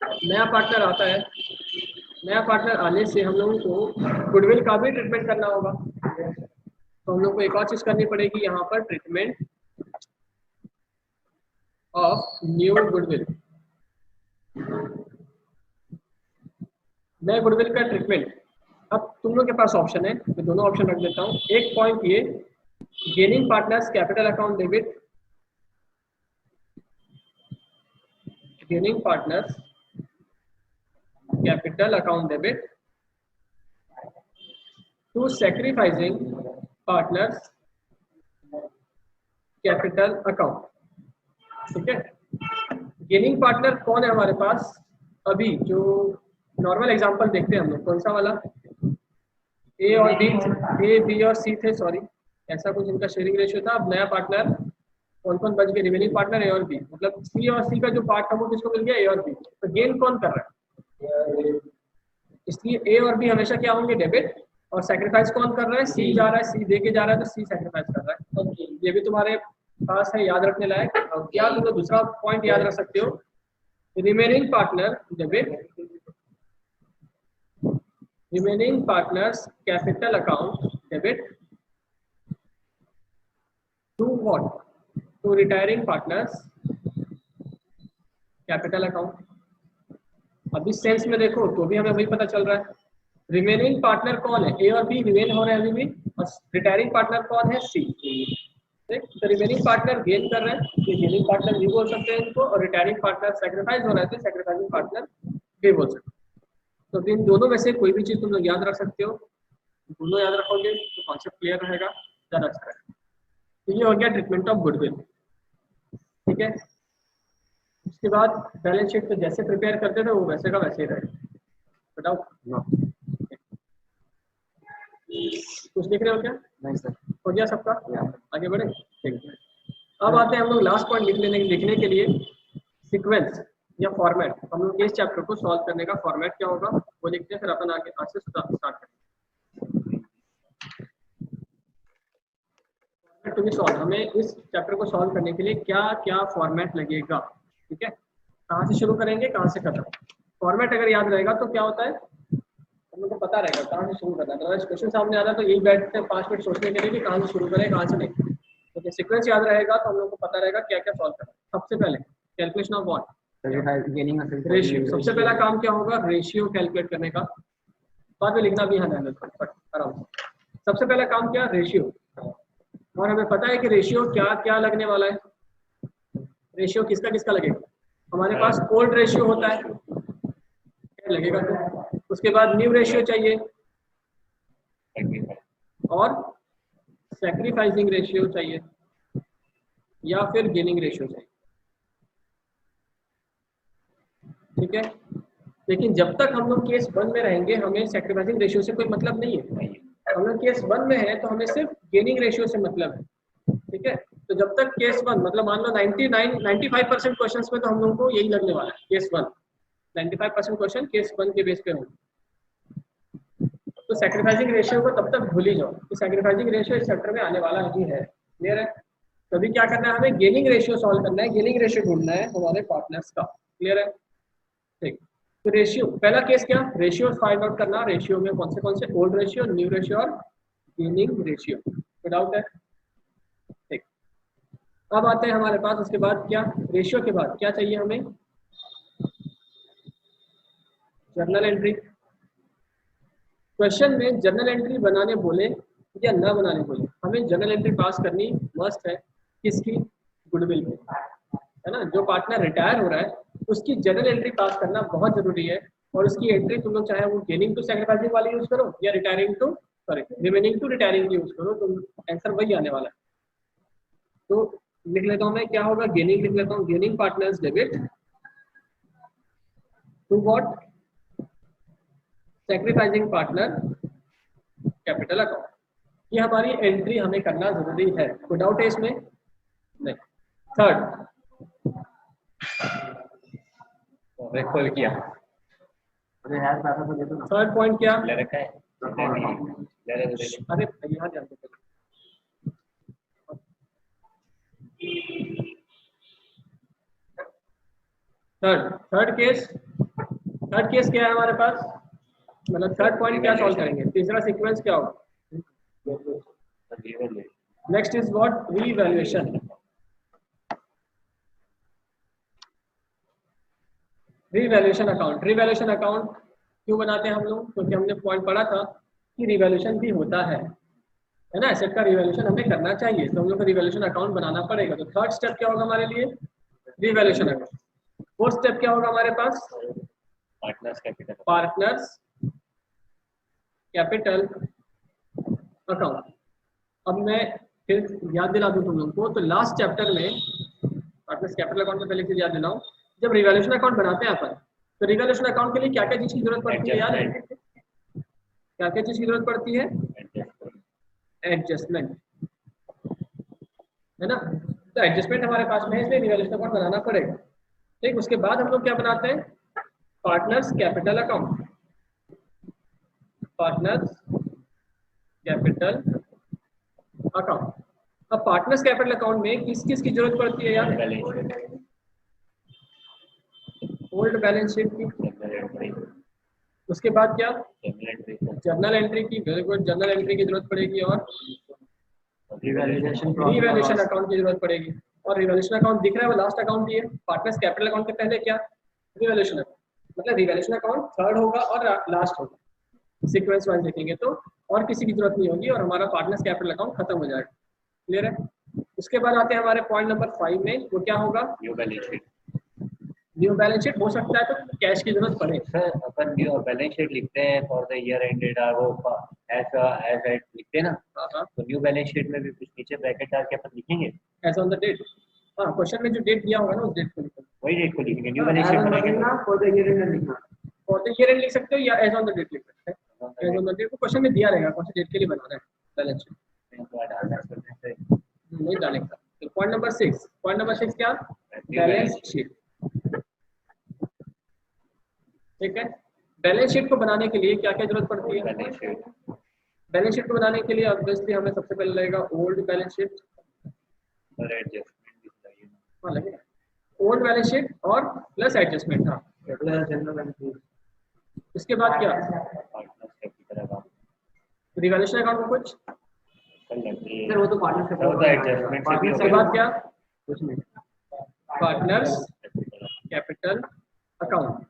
नया पार्टनर आता है, नया पार्टनर आने से हम लोगों को गुडविल का भी ट्रीटमेंट करना होगा। तो हम लोग को एक और चीज करनी पड़ेगी यहाँ पर, ट्रीटमेंट ऑफ न्यू गुडविल। नए गुडविल का ट्रीटमेंट। अब तुम लोग के पास ऑप्शन है, मैं दोनों ऑप्शन रख देता हूँ। एक पॉइंट ये, gaining partners capital account debit, gaining partners capital account debit to sacrificing partners capital account. ठीक है, गेनिंग पार्टनर कौन है हमारे पास? अभी जो नॉर्मल एग्जांपल देखते हैं हम लोग, कौन सा वाला, ए और बी, ए बी और सी थे, सॉरी ऐसा कुछ इनका शेयरिंग रेशियो था। अब नया पार्टनर कौन कौन बच गए, रिमेनिंग पार्टनर ए और बी, मतलब सी और सी का जो पार्ट था वो किसको मिल गया, ए और बी। तो गेन कौन कर रहा है? इसलिए ए और बी हमेशा क्या होंगे, डेबिट। और सैक्रिफाइस कौन कर रहा है, सी जा रहा है, सी दे के जा रहा है, तो सी सैक्रिफाइस कर रहा है। तो ये भी तुम्हारे पास है, याद रखने लायक। क्या तुम लोग दूसरा पॉइंट याद रख सकते हो, remaining partner debit, remaining partners capital account debit to what, to retiring partners capital account. अब इस सेंस में देखो तो भी हमें वही पता चल रहा है, रिमेनिंग पार्टनर कौन है, ए और बी रिमेन हो रहे हैं अभी भी, और रिटायरिंग पार्टनर कौन है, सी। ठीक, तो रिमेनिंग पार्टनर गेन कर रहे हैं, ये गेनिंग पार्टनर भी बोल सकते हैं इनको, और रिटायरिंग पार्टनर सैक्रिफाइस हो रहे थे, सैक्रिफाइसिंग पार्टनर भी बोल सकते हैं। तो इन दोनों में से कोई भी चीज तुम लोग याद रख सकते हो, दोनों याद रखोगे तो कॉन्सेप्ट क्लियर रहेगा, ज्यादा अच्छा रहेगा। तो ये हो गया ट्रीटमेंट ऑफ गुडविल। ठीक है, उसके बाद बैलेंस शीट तो जैसे प्रिपेयर करते थे वो वैसे का वैसे ही रहेगा। बताओ कुछ लिख रहे हो क्या? नहीं सर, हो गया सबका, आगे बढ़े। ठीक है, अब आते हैं हम लोग लास्ट पॉइंट लिखने के लिए, सीक्वेंस या फॉर्मेट। हम लोग इस चैप्टर को सॉल्व करने का फॉर्मेट क्या होगा वो लिखते हैं, फिर अपन आगे आज से स्टार्ट करेंगे। टू बी सॉल्व, हमें इस चैप्टर को सॉल्व करने के लिए क्या क्या फॉर्मेट लगेगा। ठीक है, कहाँ से शुरू करेंगे, कहाँ से खत्म। फॉर्मेट अगर याद रहेगा तो क्या होता है, हम लोग को पता रहेगा कहाँ से शुरू करना है। अदरवाइज क्वेश्चन सामने आता है तो यही बैठते हैं 5 मिनट सोचने के लिए कि कहाँ से शुरू करें कहाँ से नहीं। तो सीक्वेंस याद रहेगा तो हम लोग को पता रहेगा क्या क्या सॉल्व करना है। सबसे पहले कैलकुलेशन ऑफ व्हाट, रेशियो। सबसे पहला काम क्या होगा, रेशियो कैलकुलेट करने का। बाद में लिखना भी है आराम से। सबसे पहला काम क्या, रेशियो। और हमें पता है कि रेशियो क्या क्या लगने वाला है। रेशियो किसका किसका लगेगा, हमारे पास ओल्ड रेशियो होता है, क्या लगेगा। तो उसके बाद न्यू रेशियो चाहिए और सैक्रिफाइसिंग रेशियो चाहिए या फिर गेनिंग रेशियो चाहिए। ठीक है, लेकिन जब तक हम लोग केस 1 में रहेंगे हमें सैक्रिफाइसिंग रेशियो से कोई मतलब नहीं है। हम लोग केस 1 में है तो हमें सिर्फ गेनिंग रेशियो से मतलब है। ठीक है, तो जब तक केस 1 मतलब मान लो 95% क्वेश्चंस में तो हम लोगों को यही लगने वाला है, केस 1। 95% क्वेश्चन केस 1 के बेस पे होंगे। तो सैक्रिफाइसिंग रेशियो को तब तक भूल ही जाओ कि सैक्रिफाइसिंग रेशियो इस चैप्टर में आने वाला ही है। क्लियर है, तभी क्या करना है, हमें गेनिंग रेशियो सॉल्व करना है, गेनिंग रेशियो ढूंढना है हमारे पार्टनर्स का। क्लियर है, ठीक। तो रेशियो, पहला केस क्या, रेशियो फाइंड आउट करना। रेशियो में कौन से ओल्ड रेशियो, न्यू रेशियो और गेनिंग रेशियो। कोई डाउट है? ठीक, अब आते हैं हमारे पास उसके बाद क्या, रेशियो के बाद क्या चाहिए हमें, जर्नल एंट्री। क्वेश्चन में जर्नल एंट्री बनाने बोले या ना बनाने बोले, हमें जर्नल एंट्री पास करनी मस्ट है। किसकी? गुडविल पे, है ना। जो पार्टनर रिटायर हो रहा है उसकी जर्नल एंट्री पास करना बहुत जरूरी है। और उसकी एंट्री तुम लोग चाहे वो गेनिंग टू सैक्रिफाइसिंग वाली यूज करो या retiring to sorry remaining to retiring use करो, तो आंसर वही आने वाला है। तो लिख लेता हूँ मैं, क्या होगा? गेनिंग लिख लेता हूँ, gaining partners debit to what? Sacrificing partner capital account. ये हमारी एंट्री हमें करना जरूरी है, कोई डाउट है इसमें? नहीं। थर्ड खोल किया। थर्ड पॉइंट क्या? ले रखा है, अरे यहाँ जानते थे। थर्ड केस क्या है हमारे पास? मतलब थर्ड पॉइंट क्या सॉल्व करेंगे? तीसरा सीक्वेंस क्या होगा? Next is what? Revaluation. Revaluation account. Revaluation account क्यों बनाते हैं हम लोग? क्योंकि हमने पॉइंट पढ़ा था कि रिवैल्यूएशन भी होता है ना। एसेट का रिवैल्यूएशन हमें करना चाहिए, तो हम लोग को रिवैल्यूएशन अकाउंट बनाना पड़ेगा। तो थर्ड स्टेप क्या होगा हमारे लिए? Revaluation account. फोर्थ स्टेप क्या होगा हमारे पास? Partners capital account. अब मैं फिर याद दिला दूं तुम लोग को, तो लास्ट चैप्टर में पार्टनर्स कैपिटल अकाउंट में पहले चीज याद दिलाऊं, जब रिवैल्यूएशन अकाउंट बनाते हैं अपन, तो रिवैल्यूएशन अकाउंट के लिए क्या क्या चीज की जरूरत पड़ती है यार? क्या क्या चीज की जरूरत पड़ती है? एडजस्टमेंट, है ना। तो एडजस्टमेंट हमारे पास में है, इसलिए रिवैल्यूएशन अकाउंट बनाना पड़ेगा। ठीक, उसके बाद हम लोग क्या बनाते हैं? Partners capital account. Partners capital account. अब पार्टनर्स कैपिटल अकाउंट में किस किस की जरूरत पड़ती है यार? ओल्ड बैलेंस शीट की। उसके बाद क्या? जर्नल एंट्री की। वेरी गुड, जर्नल एंट्री की जरूरत पड़ेगी। और रिवैल्यूएशन अकाउंट की जरूरत पड़ेगी। और रिवैल्यूएशन अकाउंट दिख रहा है वो लास्ट अकाउंट ही है। पार्टनर्स कैपिटल अकाउंट के पहले क्या? Revaluation account. मतलब रिवैल्यूएशन अकाउंट थर्ड होगा और लास्ट होगा, सीक्वेंस वाइज देखेंगे तो। और किसी की जरूरत नहीं होगी और हमारा पार्टनर्स कैपिटल अकाउंट खत्म हो जाएगा। क्लियर है? उसके बाद आते हैं हमारे पॉइंट नंबर 5 में, वो क्या होगा? New balance sheet. New balance sheet हो सकता है तो कैश की जरूरत पड़े। सर अपन न्यू बैलेंस शीट लिखते हैं फॉर द ईयर एंडेड, वो ऐसा ऐसा लिखते हैं ना। तो न्यू बैलेंस शीट में भी कुछ नीचे ब्रैकेट डाल के अपन लिखेंगे एज ऑन द डेट। हाँ, क्वेश्चन में जो डेट दिया होगा ना उस डेट को लिखेंगे, वही डेट को लिखेंगे। न्यू बैलेंस शीट बनाएंगे ना, फॉर द ईयर एंड लिखना। फॉर द ईयर एंड लिख सकते हो या एज ऑन द डेट लिख सकते हैं। एज ऑन द डेट को क्वेश्चन में दिया रहेगा कौन सी डेट के लिए बनाना है बैलेंस शीट, नहीं डालेगा। तो पॉइंट नंबर 6, पॉइंट नंबर 6 क्या? Balance sheet. ठीक है, बैलेंस शीट को बनाने के लिए क्या क्या जरूरत पड़ती है? बैलेंस शीट को बनाने के लिए ऑब्वियसली हमें सबसे पहले लगेगा ओल्ड बैलेंस शीट। हाँ लगेगा ओल्ड बैलेंस शीट और प्लस एडजस्टमेंट। हाँ, इसके बाद क्या? रिवैल्यूएशन अकाउंट में कुछ सर वो तो पार्टनर्स इसके बाद क्या? कुछ नहीं, partners capital account.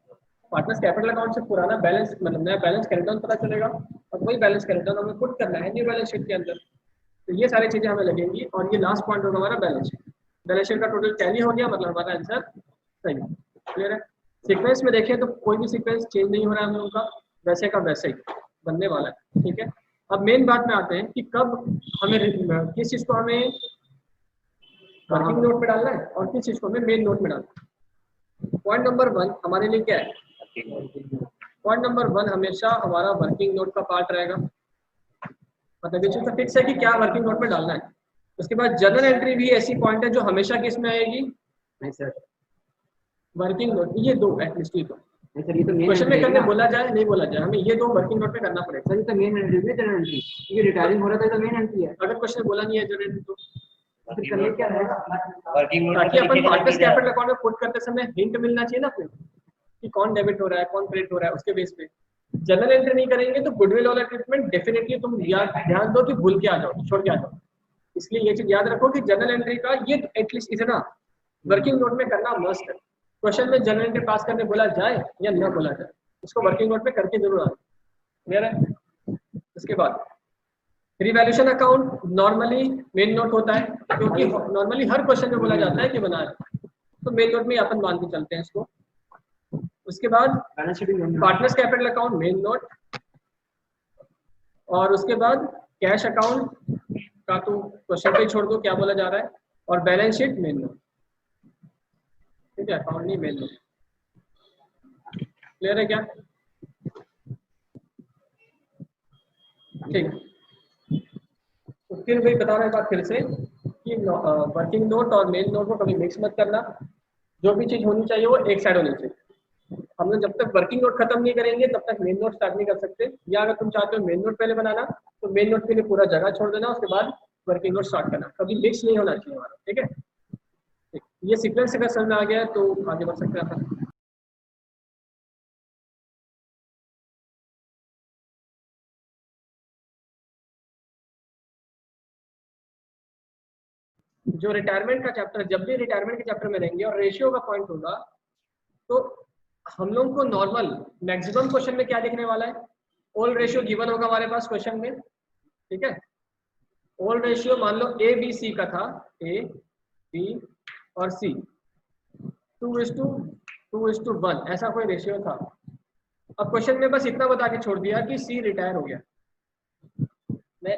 Partners capital account से पुराना बैलेंस मतलब नया बैलेंस कैरेट डाउन पता चलेगा और वही बैलेंस कैरेट डाउन हमें पुट करना है न्यू बैलेंस शीट के अंदर। तो ये सारी चीजें हमें लगेंगी और ये लास्ट पॉइंट होगा हमारा बैलेंस शीट। बैलेंस शीट का टोटल टैली हो गया, मतलब हमारा आंसर सही है। क्लियर है? सीक्वेंस में देखें तो कोई भी सीक्वेंस चेंज नहीं हो रहा है हम लोगों का, वैसे का वैसे ही बनने वाला है। ठीक है, अब मेन बात में आते हैं कि कब हमें किस चीज को हमें वर्किंग नोट में डालना है और किस चीज को हमें मेन नोट में डालना है। पॉइंट नंबर 1 हमारे लिए क्या है? पॉइंट नंबर 1 हमेशा हमारा वर्किंग नोट का पार्ट रहेगा, मतलब ये चीज तो फिक्स है कि क्या वर्किंग नोट में डालना है। उसके बाद जर्नल एंट्री भी ऐसी पॉइंट है जो हमेशा किस में आएगी? नहीं सर, वर्किंग नोट। ये दो एटलीस्ट, ये दो क्वेश्चन में करने बोला जाए नहीं बोला जाए, हमें ये दो वर्किंग नोट में करना पड़ेगा। सर, तो मेन एंट्री है जर्नल एंट्री, ये रिटायरिंग हो रहा था तो मेन एंट्री है। अगर क्वेश्चन बोला नहीं है जर्नल एंट्री तो फिर करने क्या है? वर्किंग नोट ताकि अपन पार्टनर्स कैपिटल अकाउंट में पुट करते समय हिंट मिलना चाहिए ना फिर कि कौन डेबिट हो रहा है कौन क्रेडिट हो रहा है, उसके बेस पे। जर्नल एंट्री नहीं करेंगे तो गुडविल वाला ट्रीटमेंट डेफिनेटली तुम ध्यान दो कि भूल के आ जाओ, छोड़ के आ जाओ। इसलिए ये चीज याद रखो कि जर्नल एंट्री का ये एटलीस्ट इतना वर्किंग नोट में करना मस्ट है। क्वेश्चन में जर्नल एंट्री पास करने बोला जाए या ना बोला जाए, इसको वर्किंग नोट में करके जरूर आना। क्लियर है? उसके बाद revaluation account normally main note होता है, क्योंकि नॉर्मली हर क्वेश्चन में बोला जाता है कि बना है, तो मेन नोट में अपन मान के चलते हैं इसको। उसके बाद partners capital account main note, और उसके बाद कैश अकाउंट का तो क्वेश्चन पे छोड़ दो क्या बोला जा रहा है, और बैलेंस शीट मेन नोट, ठीक है, अकाउंट नहीं मेन नोट। क्लियर है क्या? ठीक है, तो फिर वही बता रहा बात फिर से कि वर्किंग नोट और मेन नोट को कभी मिक्स मत करना, जो भी चीज होनी चाहिए वो एक साइड होनी चाहिए। हम लोग जब तक वर्किंग नोट खत्म नहीं करेंगे तब तक मेन नोट स्टार्ट नहीं कर सकते, या अगर तुम चाहते हो मेन नोट पहले बनाना तो मेन नोट के लिए पूरा जगह छोड़ देना, उसके बाद वर्किंग नोट स्टार्ट करना, कभी मिक्स नहीं होना चाहिए हमारा, ठीक है? ठीक। ये सीक्वेंस अगर समझ में आ गया तो आगे बढ़ सकते हैं अपन। जो रिटायरमेंट का चैप्टर, जब भी रिटायरमेंट के चैप्टर में रहेंगे और रेशियो का पॉइंट होगा, तो हम लोग को नॉर्मल मैक्सिमम क्वेश्चन में क्या देखने वाला है, ऑल रेशियो गिवन होगा हमारे पास क्वेश्चन में, ठीक है? ऑल रेशियो मान लो ए बी सी का था, ए बी और सी 2:1 ऐसा कोई रेशियो था। अब क्वेश्चन में बस इतना बता के छोड़ दिया कि सी रिटायर हो गया। मैं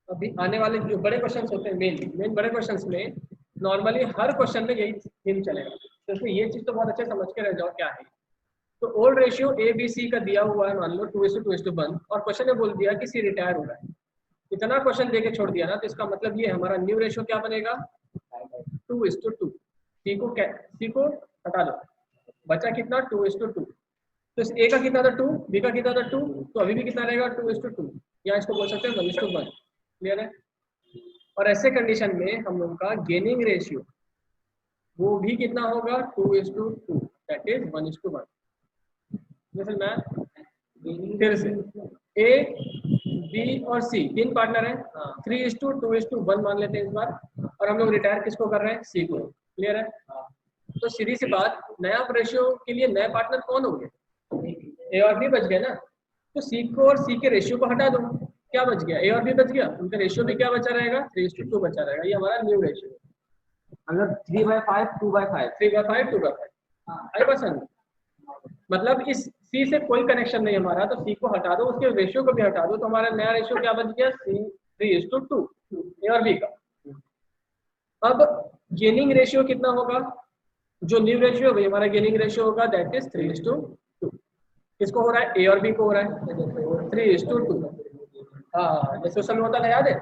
अभी आने वाले जो बड़े क्वेश्चंस होते हैं, मेन बड़े क्वेश्चंस में नॉर्मली हर क्वेश्चन में यही थीम चलेगा, क्योंकि ये चीज तो बहुत अच्छे समझ के रह जाओ क्या है। तो all ratio A B C का दिया हुआ है मान लो 2:1 और क्वेश्चन ने बोल दिया कि सी रिटायर हो रहा है। इतना क्वेश्चन देके छोड़ दिया ना, तो इसका मतलब ये हमारा न्यू रेशियो क्या बनेगा, 2:2। सी को हटा दो, बचा कितना 2:2। तो ए का कितना था 2, बी का कितना था 2, तो अभी भी कितना रहेगा 2:2, या इसको बोल सकते हैं 1:1। क्लियर है? और ऐसे कंडीशन में हम लोग का गेनिंग रेशियो वो भी कितना होगा 2:2, दैट इज 1:1। जैसे मैं फिर से ए बी और सी तीन पार्टनर है, 3:2:1 मान लेते हैं इस बार, और हम लोग रिटायर किसको कर रहे हैं, सी को। क्लियर है? तो सीधी सी बात, नया रेशियो के लिए नए पार्टनर कौन होंगे, ए और बी बच गए ना, तो सी को और सी के रेशियो को हटा दो, क्या बच गया, ए और बी बच गया, उनका रेशियो भी क्या बचा रहेगा 3:2 बचा रहेगा। ये हमारा न्यू रेशियो, मतलब 3/5 2/5 3/5 2/5 आई पसंद। मतलब इस सी से कोई कनेक्शन नहीं हमारा, तो सी को हटा दो, उसके रेशियो को भी हटा दो, तो हमारा नया रेशियो क्या बच गया, सी 3:2 ए और बी का। अब गेनिंग रेशियो कितना होगा, जो न्यू रेशियो है हमारा गेनिंग रेशियो होगा, दैट इज 3:2। किसको हो रहा है, ए और बी को हो रहा है 3:2। हाँ, जैसे उस समय होता था याद है,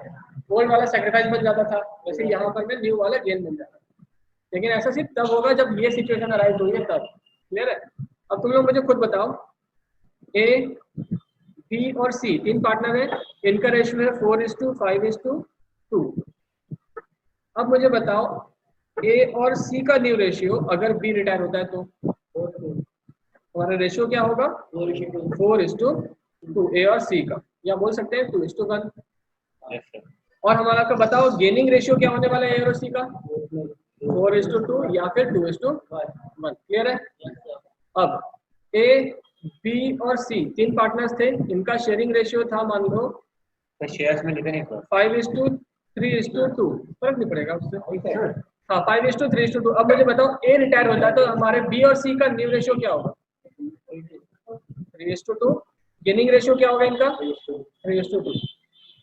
ओल्ड वाला सेक्रीफाइस बन जाता था, वैसे यहाँ पर में न्यू वाला गेन बन जाता है। लेकिन ऐसा सिर्फ तब होगा जब ये सिचुएशन अराइज हुई है तब। क्लियर है? अब तुम लोग मुझे खुद बताओ, ए बी और सी तीन पार्टनर है, इनका रेशियो है 4:5:2। अब मुझे बताओ ए और सी का न्यू रेशियो अगर बी रिटायर होता है तो हमारा रेशियो क्या होगा 4:2 ए और सी का, या बोल सकते हैं 2:1। और हमारा का बताओ गेनिंग रेशियो क्या होने वाला है ए और सी का, 4:2 या फिर 2:1। क्लियर है? अब ए बी और सी तीन पार्टनर्स थे, इनका शेयरिंग रेशियो था मान लो तो शेयर्स में लिखने को 5:3:2, फर्क नहीं पड़ेगा उससे। हाँ 5:3:2। अब मुझे बताओ ए रिटायर होता है तो हमारे बी और सी का न्यू रेशियो क्या होगा 3:2। गेनिंग रेशियो क्या होगा इनका 3:2।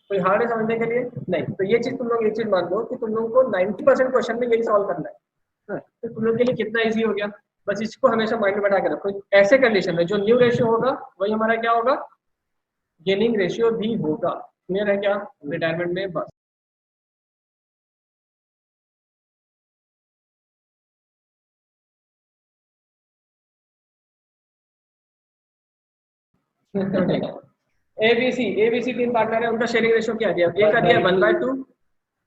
कोई हार्ड है समझने के लिए नहीं? तो ये चीज तुम लोग एक चीज मान लो कि तुम लोगों को 90% क्वेश्चन में यही सॉल्व करना है, तो तुम लोग के लिए कितना इजी हो गया। बस इसको हमेशा माइंड में बैठा के रखो, ऐसे कंडीशन में जो न्यू रेशियो होगा वही हमारा क्या होगा, गेनिंग रेशियो भी होगा। क्लियर है क्या रिटायरमेंट में? बस ए बी सी तीन पार्टनर है, उनका शेयरिंग रेशियो क्या दिया, ए का दिया 1/2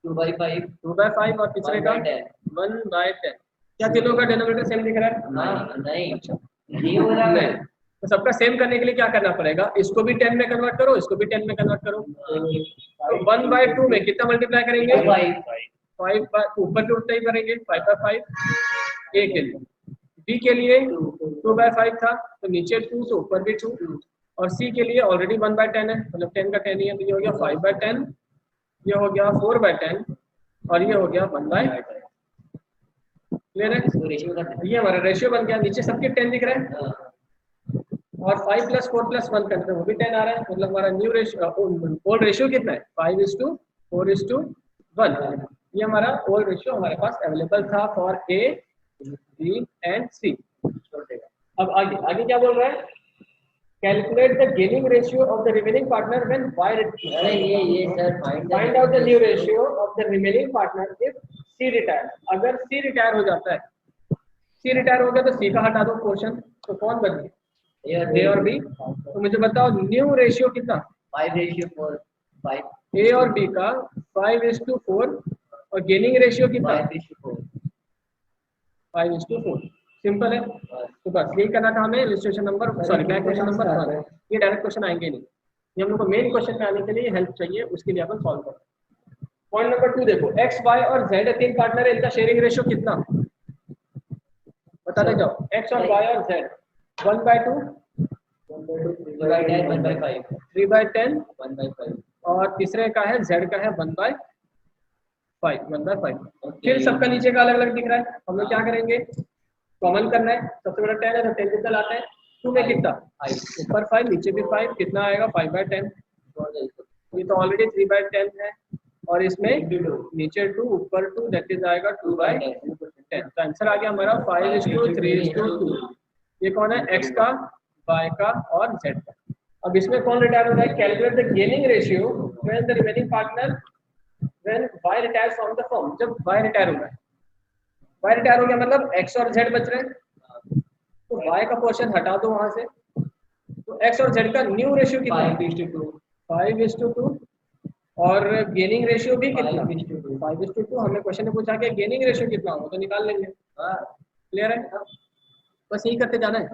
2/5 और तीसरे का 1/10। क्या तीनों का डिनोमिनेटर सेम दिख रहा है? नहीं अच्छा नहीं हो रहा है। तो सबका सेम करने के लिए क्या करना पड़ेगा, इसको भी 10 में कन्वर्ट करो, इसको भी 10 में कन्वर्ट करो। तो 1/2 में कितना मल्टीप्लाई करेंगे 5 ऊपर के उतना ही करेंगे 5/5 ए के लिए। बी के लिए 2/5 था तो नीचे 2 तो ऊपर भी 2, और सी के लिए ऑलरेडी 1/10 है, मतलब 10 का 10 ही है, तो ये हो गया 5/10 ये हो गया 4/10 और ये हो गया 1/5। क्लियर है? इसको रेशियो का ये हमारा रेशियो बन गया, नीचे सबके 10 दिख रहा है और 5 + 4 + 1 करते हैं वो भी 10 आ रहा है, मतलब हमारा न्यू रेशियो ओल्ड रेशियो कितना है 5:4:1। ये हमारा ओल्ड रेशियो हमारे पास अवेलेबल था for A B and C. अब आगे आगे क्या बोल रहा है, calculate the gaining ratio of the remaining partner when Y अरे ये sir find out the new ratio of the remaining partner if C retire. अगर सी रिटायर हो जाता है, सी रिटायर हो गया तो सी का हटा दो पोर्शन, तो कौन बच गया ए और बी। तो मुझे बताओ न्यू रेशियो कितना 5:4 ए और बी का 5:4 और गेनिंग रेशियो कितना 5:4। सिंपल है, तो बस यही करना था हमें। Illustration number sorry back question number 1 है, ये डायरेक्ट क्वेश्चन आएंगे नहीं, ये हम लोग को मेन क्वेश्चन में आने के लिए हेल्प चाहिए, उसके लिए अपन सॉल्व करें। पॉइंट नंबर 2 देखो, एक्स वाई और जेड 3 पार्टनर है, इनका शेयरिंग रेशियो कितना बताते जाओ। एक्स और वाई और जेड 1/2 3/10 और तीसरे का है जेड का है 1/5। फिर सबका नीचे का अलग अलग दिख रहा है, हम लोग क्या करेंगे कॉमन करना है। सबसे बड़ा 10 है तो 10 कितना लाते हैं 2 में कितना ऊपर 5 नीचे भी 5 कितना आएगा 5/10। ये तो ऑलरेडी 3/10 है और इसमें नीचे 2 ऊपर 2 दैट इज आएगा 2/10। तो आंसर आ गया हमारा 5:3:2। ये कौन है एक्स का वाई का और जेड का। अब इसमें कौन रिटायर हो रहा है, calculate the gaining ratio when the remaining partner when Y retires from the firm. जब वाई रिटायर हो रहा है, वाई रिटायर हो गया मतलब एक्स और जेड बच रहे हैं, तो वाई का पोर्शन हटा दो वहां से, तो एक्स और जेड का न्यू रेशियो कितना 5:2 और गेनिंग रेशियो भी कितना 5:2। हमें क्वेश्चन में पूछा कि गेनिंग रेशियो कितना हो तो निकाल लेंगे। क्लियर है, बस यही करते जाना है।